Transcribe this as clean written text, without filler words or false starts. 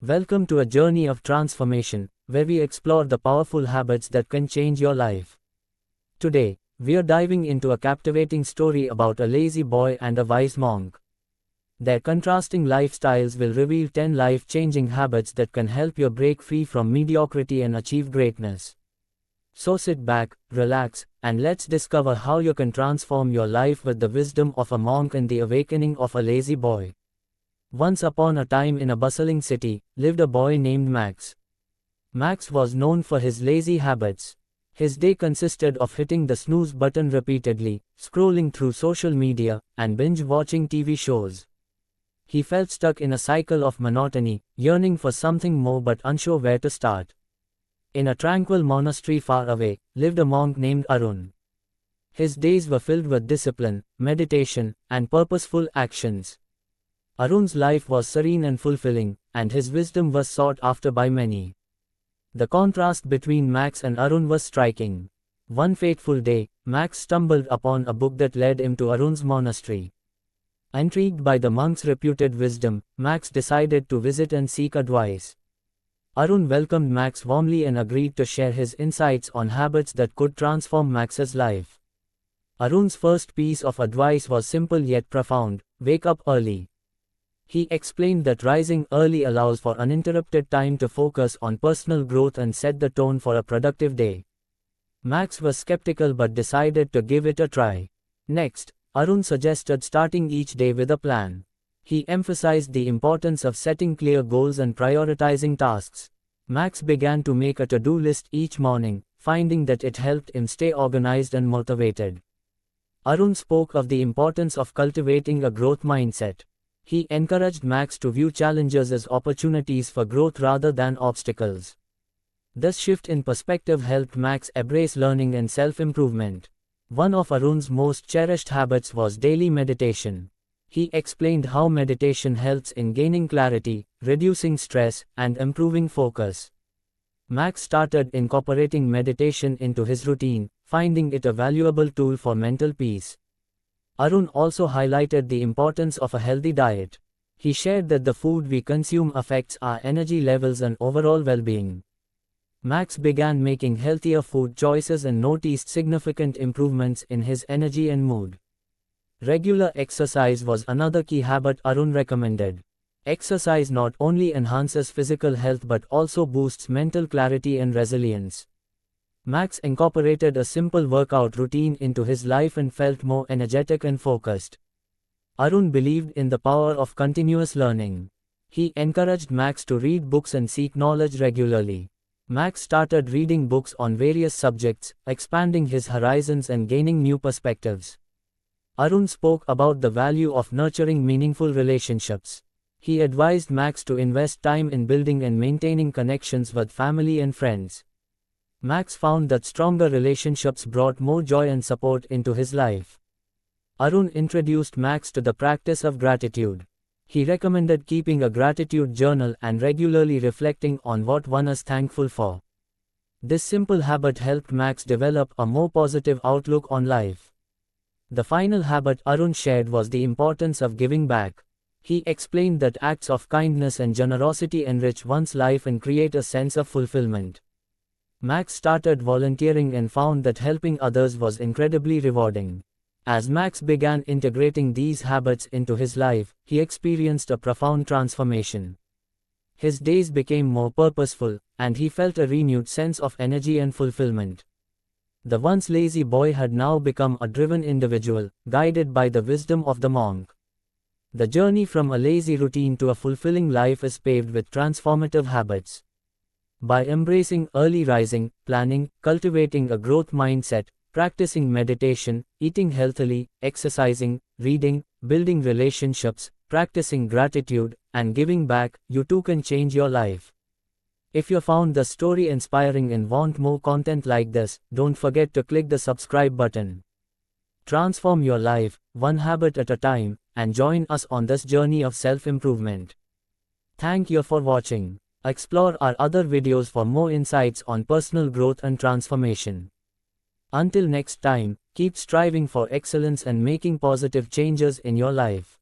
Welcome to a journey of transformation, where we explore the powerful habits that can change your life. Today, we are diving into a captivating story about a lazy boy and a wise monk. Their contrasting lifestyles will reveal 10 life-changing habits that can help you break free from mediocrity and achieve greatness. So sit back, relax, and let's discover how you can transform your life with the wisdom of a monk and the awakening of a lazy boy. Once upon a time in a bustling city, lived a boy named Max. Max was known for his lazy habits. His day consisted of hitting the snooze button repeatedly, scrolling through social media, and binge-watching TV shows. He felt stuck in a cycle of monotony, yearning for something more but unsure where to start. In a tranquil monastery far away, lived a monk named Arun. His days were filled with discipline, meditation, and purposeful actions. Arun's life was serene and fulfilling, and his wisdom was sought after by many. The contrast between Max and Arun was striking. One fateful day, Max stumbled upon a book that led him to Arun's monastery. Intrigued by the monk's reputed wisdom, Max decided to visit and seek advice. Arun welcomed Max warmly and agreed to share his insights on habits that could transform Max's life. Arun's first piece of advice was simple yet profound: wake up early. He explained that rising early allows for uninterrupted time to focus on personal growth and set the tone for a productive day. Max was skeptical but decided to give it a try. Next, Arun suggested starting each day with a plan. He emphasized the importance of setting clear goals and prioritizing tasks. Max began to make a to-do list each morning, finding that it helped him stay organized and motivated. Arun spoke of the importance of cultivating a growth mindset. He encouraged Max to view challenges as opportunities for growth rather than obstacles. This shift in perspective helped Max embrace learning and self-improvement. One of Arun's most cherished habits was daily meditation. He explained how meditation helps in gaining clarity, reducing stress, and improving focus. Max started incorporating meditation into his routine, finding it a valuable tool for mental peace. Arun also highlighted the importance of a healthy diet. He shared that the food we consume affects our energy levels and overall well-being. Max began making healthier food choices and noticed significant improvements in his energy and mood. Regular exercise was another key habit Arun recommended. Exercise not only enhances physical health but also boosts mental clarity and resilience. Max incorporated a simple workout routine into his life and felt more energetic and focused. Arun believed in the power of continuous learning. He encouraged Max to read books and seek knowledge regularly. Max started reading books on various subjects, expanding his horizons and gaining new perspectives. Arun spoke about the value of nurturing meaningful relationships. He advised Max to invest time in building and maintaining connections with family and friends. Max found that stronger relationships brought more joy and support into his life. Arun introduced Max to the practice of gratitude. He recommended keeping a gratitude journal and regularly reflecting on what one is thankful for. This simple habit helped Max develop a more positive outlook on life. The final habit Arun shared was the importance of giving back. He explained that acts of kindness and generosity enrich one's life and create a sense of fulfillment. Max started volunteering and found that helping others was incredibly rewarding. As Max began integrating these habits into his life, he experienced a profound transformation. His days became more purposeful, and he felt a renewed sense of energy and fulfillment. The once lazy boy had now become a driven individual, guided by the wisdom of the monk. The journey from a lazy routine to a fulfilling life is paved with transformative habits. By embracing early rising, planning, cultivating a growth mindset, practicing meditation, eating healthily, exercising, reading, building relationships, practicing gratitude, and giving back, you too can change your life. If you found the story inspiring and want more content like this, don't forget to click the subscribe button. Transform your life, one habit at a time, and join us on this journey of self-improvement. Thank you for watching. Explore our other videos for more insights on personal growth and transformation. Until next time, keep striving for excellence and making positive changes in your life.